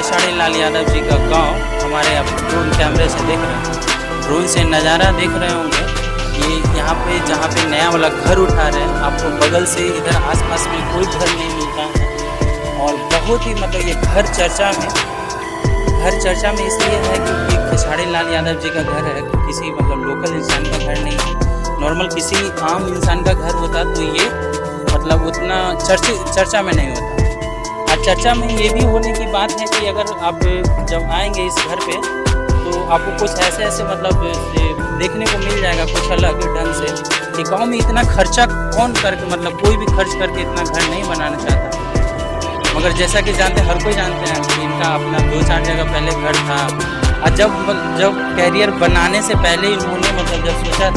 खेसारी लाल यादव जी का गांव हमारे आप ड्रोन कैमरे से देख रहे हैं। ड्रोन से नज़ारा देख रहे होंगे। ये यहाँ पे जहाँ पे नया वाला घर उठा रहे हैं, आपको बगल से इधर आसपास में कोई घर नहीं मिलता है। और बहुत ही मतलब ये घर चर्चा में इसलिए है क्योंकि खेसारी लाल यादव जी का घर है, किसी मतलब लोकल इंसान का घर नहीं है। नॉर्मल किसी आम इंसान का घर होता तो ये मतलब उतना चर्चा में नहीं होता। और चर्चा में ये भी होने की बात है कि अगर आप जब आएंगे इस घर पे तो आपको कुछ ऐसे मतलब देखने को मिल जाएगा कुछ अलग ढंग से कि गांव में इतना खर्चा कौन करके मतलब कोई भी खर्च करके इतना घर नहीं बनाना चाहता। मगर जैसा कि हर कोई जानते हैं कि इनका अपना 2-4 जगह पहले घर था। और जब कैरियर बनाने से पहले इन्होंने मतलब जब सोचा